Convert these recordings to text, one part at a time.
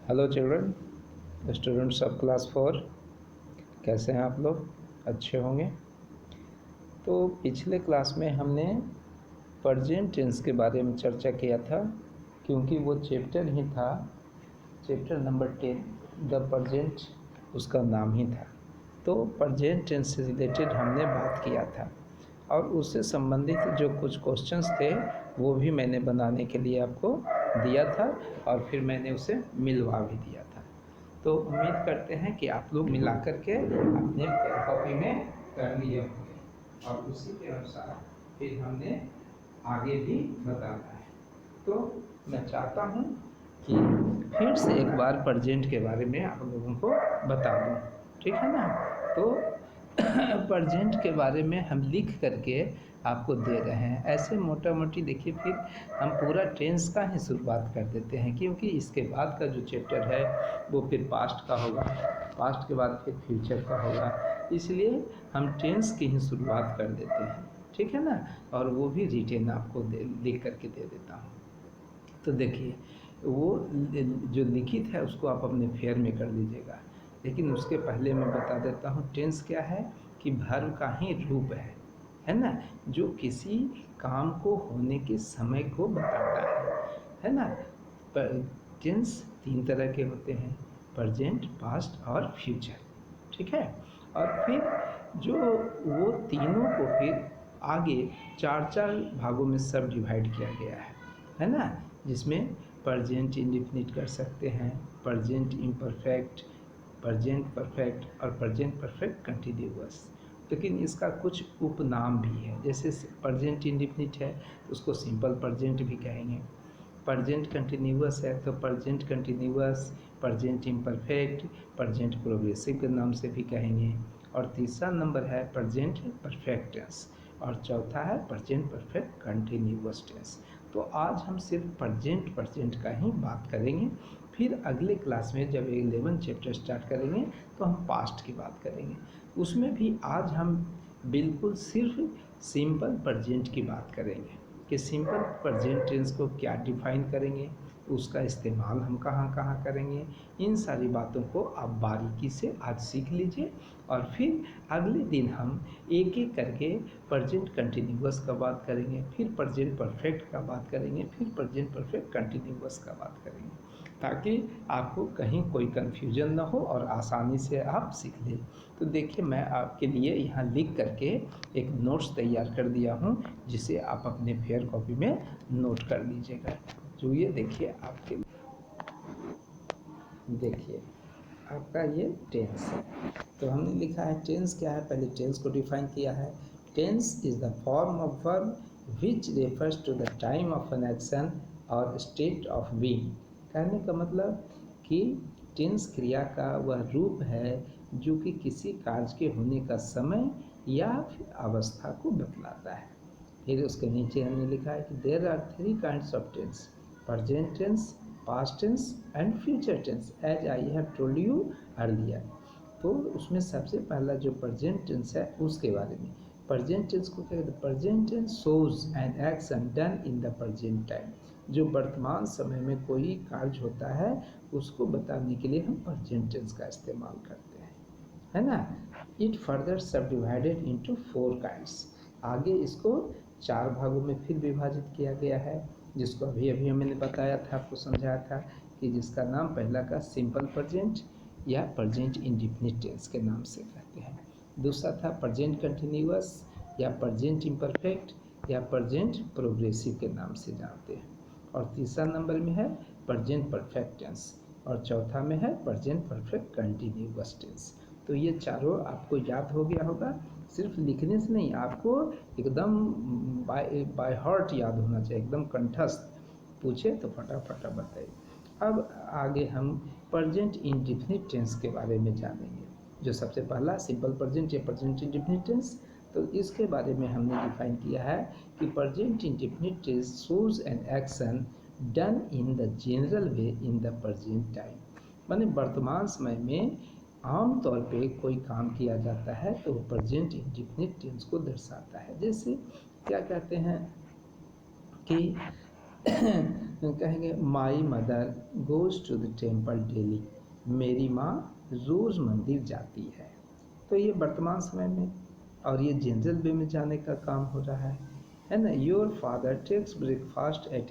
Hello children, students of class 4। कैसे हैं आप लोग? अच्छे होंगे। तो पिछले क्लास में हमने प्रेजेंट टेंस के बारे में चर्चा किया था, क्योंकि वो चैप्टर ही था, चैप्टर नंबर 10 द प्रेजेंट उसका नाम ही था। तो प्रेजेंट टेंस से रिलेटेड हमने बात किया था और उससे संबंधित जो कुछ क्वेश्चंस थे वो भी मैंने बनाने के लिए आपको दिया था और फिर मैंने उसे मिलवा भी दिया था। तो उम्मीद करते हैं कि आप लोग मिला करके अपने कॉपी में कर लिए होंगे और उसी के अनुसार फिर हमने आगे भी बताना है। तो मैं चाहता हूँ कि फिर से एक बार प्रेजेंट के बारे में आप लोगों को बता दूँ, ठीक है ना? तो प्रेजेंट के बारे में हम लिख करके आपको दे रहे हैं। ऐसे मोटा मोटी देखिए, फिर हम पूरा टेंस का ही शुरुआत कर देते हैं, क्योंकि इसके बाद का जो चैप्टर है वो फिर पास्ट का होगा, पास्ट के बाद फिर फ्यूचर का होगा, इसलिए हम टेंस की ही शुरुआत कर देते हैं, ठीक है ना? और वो भी रिटेन आपको लिख करके दे देता हूँ। तो देखिए, वो जो लिखित है उसको आप अपने फेयर में कर लीजिएगा, लेकिन उसके पहले मैं बता देता हूँ टेंस क्या है कि वर्ब का ही रूप है ना, जो किसी काम को होने के समय को बताता है ना। टेंस 3 तरह के होते हैं, प्रेजेंट, पास्ट और फ्यूचर, ठीक है। और फिर जो वो तीनों को फिर आगे 4 भागों में सब डिवाइड किया गया है ना, जिसमें प्रेजेंट इंडेफिनिट कर सकते हैं, प्रेजेंट इम्परफेक्ट, प्रेजेंट परफेक्ट और प्रेजेंट परफेक्ट कंटिन्यूअस। लेकिन इसका कुछ उपनाम भी है, जैसे प्रेजेंट इंडेफिनिट है तो उसको सिंपल प्रेजेंट भी कहेंगे, प्रेजेंट कंटिन्यूअस है तो present continuous, present imperfect, present progressive के नाम से भी कहेंगे, और तीसरा नंबर है प्रेजेंट परफेक्ट टेंस, और चौथा है प्रेजेंट परफेक्ट कंटिन्यूअस टेंस। तो आज हम सिर्फ प्रेजेंट का ही बात करेंगे। फिर अगले क्लास में जब 11 चैप्टर स्टार्ट करेंगे तो हम पास्ट की बात करेंगे। उसमें भी आज हम बिल्कुल सिर्फ सिंपल प्रेजेंट की बात करेंगे कि सिंपल प्रेजेंट टेंस को क्या डिफाइन करेंगे, उसका इस्तेमाल हम कहाँ कहाँ करेंगे। इन सारी बातों को आप बारीकी से आज सीख लीजिए और फिर अगले दिन हम एक एक करके प्रेजेंट कंटिन्यूअस का बात करेंगे, फिर प्रेजेंट परफेक्ट का बात करेंगे, फिर प्रेजेंट परफेक्ट कंटिन्यूअस का बात करेंगे, ताकि आपको कहीं कोई कन्फ्यूजन ना हो और आसानी से आप सीख लें। तो देखिए, मैं आपके लिए यहाँ लिख करके एक नोट्स तैयार कर दिया हूँ, जिसे आप अपने फेयर कॉपी में नोट कर लीजिएगा। जो ये देखिए आपके, देखिए आपका ये टेंस है। तो हमने लिखा है टेंस क्या है, पहले टेंस को डिफाइन किया है। Tense is the form of verb which refers to the time of an action और स्टेट ऑफ बीइंग। कहने का मतलब कि टेंस क्रिया का वह रूप है जो कि किसी कार्य के होने का समय या फिर अवस्था को बतलाता है। फिर उसके नीचे हमने लिखा है कि there are 3 kinds of tense, present tense, past tense and future tense, as I have told you earlier. तो उसमें सबसे पहला जो प्रेजेंट टेंस है उसके बारे में, प्रेजेंट टेंस को क्या कहते हैं? Present tense shows an action done in the present time. जो वर्तमान समय में कोई कार्य होता है उसको बताने के लिए हम प्रेजेंट टेंस का इस्तेमाल करते हैं, है ना। इट फर्दर सब डिवाइडेड इंटू 4 काइंड्स। आगे इसको 4 भागों में फिर विभाजित किया गया है, जिसको अभी अभी मैंने बताया था, आपको समझाया था कि जिसका नाम पहला का सिंपल प्रेजेंट या प्रेजेंट इंडेफिनिट टेंस के नाम से कहते हैं, दूसरा था प्रेजेंट कंटिन्यूअस या प्रेजेंट इम्परफेक्ट या प्रेजेंट प्रोग्रेसिव के नाम से जानते हैं, और तीसरा नंबर में है प्रेजेंट परफेक्ट टेंस, और चौथा में है प्रेजेंट परफेक्ट कंटिन्यूअस टेंस। तो ये चारों आपको याद हो गया होगा, सिर्फ लिखने से नहीं, आपको एकदम बाय हार्ट याद होना चाहिए, एकदम कंठस्थ। पूछे तो फटाफट बताइए। अब आगे हम प्रेजेंट इंडेफिनिट टेंस के बारे में जानेंगे, जो सबसे पहला सिंपल प्रेजेंट या प्रेजेंट इंडेफिनिट टेंस। तो इसके बारे में हमने डिफाइन किया है कि present indefinite tense shows an action done in the general way in the present time. माने वर्तमान समय में आम तौर पे कोई काम किया जाता है तो प्रेजेंट इंडेफिनिट टेंस को दर्शाता है। जैसे क्या कहते हैं कि कहेंगे my mother goes to the temple daily, मेरी माँ रोज़ मंदिर जाती है। तो ये वर्तमान समय में और ये जनरल वे में जाने का काम हो रहा है ना। Your father takes breakfast at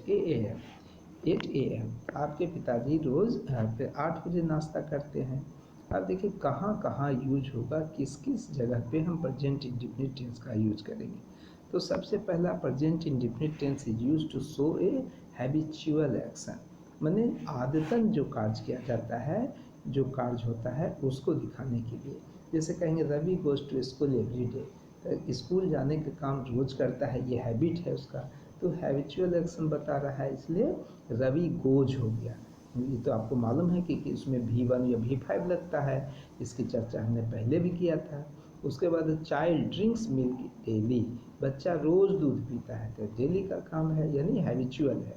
8 AM, आपके पिताजी रोज़ 8 बजे नाश्ता करते हैं। अब देखिए कहाँ कहाँ यूज होगा, किस किस जगह पे हम प्रेजेंट इंडेफिनिट टेंस का यूज करेंगे। तो सबसे पहला present indefinite tense is use to show a habitual action, माने आदतन जो कार्य किया जाता है, जो कार्य होता है उसको दिखाने के लिए। जैसे कहेंगे Ravi goes to school every day, school जाने का काम रोज करता है, ये हैबिट है उसका, तो हैबिचुअल एक्शन बता रहा है, इसलिए रवि गोज हो गया। ये तो आपको मालूम है कि इसमें V1 या V5 लगता है, इसकी चर्चा हमने पहले भी किया था। उसके बाद चाइल्ड ड्रिंक्स मिल्क डेली, बच्चा रोज़ दूध पीता है, तो डेली का काम है यानी हैबिचुअल है।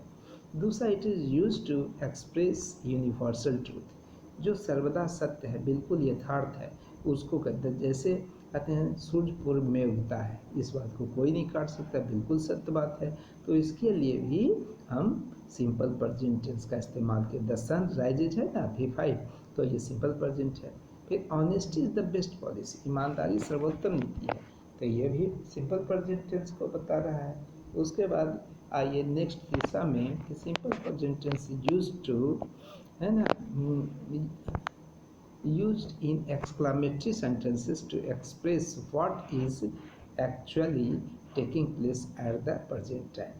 दूसरा it is use to express universal truth, जो सर्वदा सत्य है, बिल्कुल यथार्थ है, उसको कहते हैं। जैसे कहते हैं सूर्य पूर्व में उगता है, इस बात को कोई नहीं काट सकता, बिल्कुल सत्य बात है। तो इसके लिए भी हम सिंपल प्रेजेंट टेंस का इस्तेमाल किया। द सन राइजेज है ना V5, तो ये सिंपल प्रेजेंट है। फिर honesty is the best policy, ईमानदारी सर्वोत्तम नीति है, तो ये भी सिंपल प्रेजेंट टेंस को बता रहा है। उसके बाद आइए नेक्स्ट दिशा में कि simple present tense use to, है ना, used in exclamatory sentences to express what is actually taking place at the present time।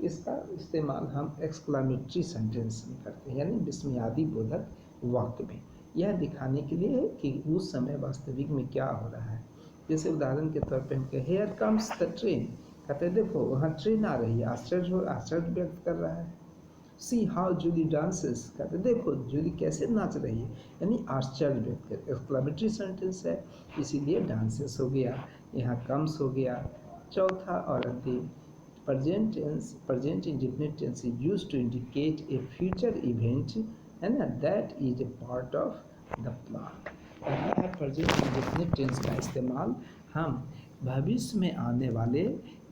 इसका इस्तेमाल हम एक्सक्लामेटरी सेंटेंस में करते हैं, यानी विस्मयादि बोधक वाक्य में, यह दिखाने के लिए कि उस समय वास्तविक में क्या हो रहा है। जैसे उदाहरण के तौर पे हम कहें हेयर कम्स द ट्रेन, कहते हैं देखो वहाँ ट्रेन आ रही है, आश्चर्य व्यक्त कर रहा है। सी हाउ जूली डांसेस, कहते देखो जूली कैसे नाच रही है, यानी आश्चर्य व्यक्त कर, एक्सक्लेमेटरी सेंटेंस है, इसीलिए डांसेस हो गया, यहाँ कम्स हो गया। चौथा और अंतिम present tense, present indefinite tense is used to indicate a future event, है ना, that is a part of the plan. पहला है प्रेजेंट इंडेफिनिट टेंस का इस्तेमाल हम भविष्य में आने वाले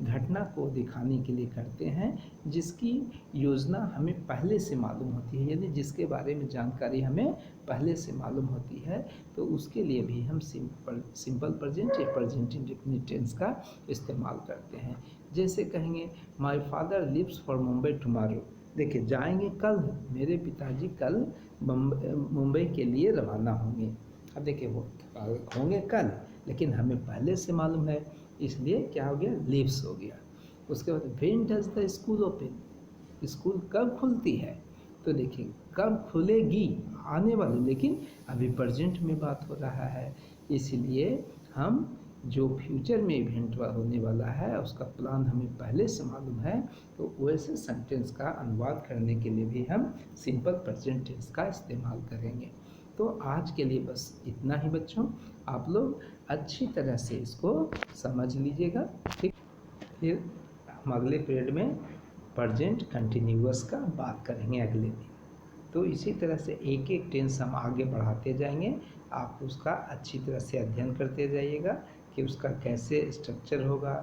घटना को दिखाने के लिए करते हैं, जिसकी योजना हमें पहले से मालूम होती है, यानी जिसके बारे में जानकारी हमें पहले से मालूम होती है, तो उसके लिए भी हम सिंपल प्रेजेंट या प्रेजेंट इंडेफिनिट टेंस का इस्तेमाल करते हैं। जैसे कहेंगे my father lives for Mumbai tomorrow, देखिए जाएंगे कल, मेरे पिताजी कल मुंबई के लिए रवाना होंगे। अब देखिए वो होंगे कल, लेकिन हमें पहले से मालूम है, इसलिए क्या हो गया, लिव्स हो गया। उसके बाद when does the school open, school कब खुलती है, तो देखिए कब खुलेगी, आने वाली, लेकिन अभी प्रेजेंट में बात हो रहा है, इसलिए हम जो फ्यूचर में इवेंट होने वाला है उसका प्लान हमें पहले से मालूम है, तो वैसे सेंटेंस का अनुवाद करने के लिए भी हम सिंपल प्रेजेंट टेंस का इस्तेमाल करेंगे। तो आज के लिए बस इतना ही बच्चों, आप लोग अच्छी तरह से इसको समझ लीजिएगा, ठीक। फिर हम अगले पीरियड में प्रेजेंट कंटिन्यूअस का बात करेंगे अगले दिन। तो इसी तरह से एक एक टेंस हम आगे बढ़ाते जाएंगे, आप उसका अच्छी तरह से अध्ययन करते जाइएगा कि उसका कैसे स्ट्रक्चर होगा,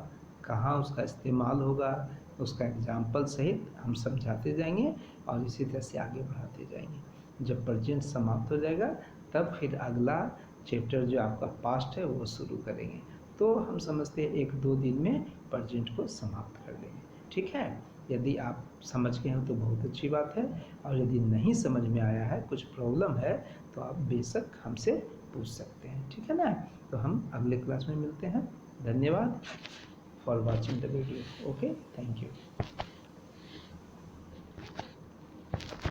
कहाँ उसका इस्तेमाल होगा, उसका एग्जाम्पल सहित हम समझाते जाएंगे और इसी तरह से आगे बढ़ाते जाएंगे। जब प्रेजेंट समाप्त हो जाएगा तब फिर अगला चैप्टर जो आपका पास्ट है वो शुरू करेंगे। तो हम समझते हैं 1-2 दिन में प्रेजेंट को समाप्त कर देंगे, ठीक है। यदि आप समझ गए हो तो बहुत अच्छी बात है, और यदि नहीं समझ में आया है, कुछ प्रॉब्लम है, तो आप बेशक हमसे पूछ सकते हैं, ठीक है ना। तो हम अगले क्लास में मिलते हैं। धन्यवाद for watching the video. Okay, thank you.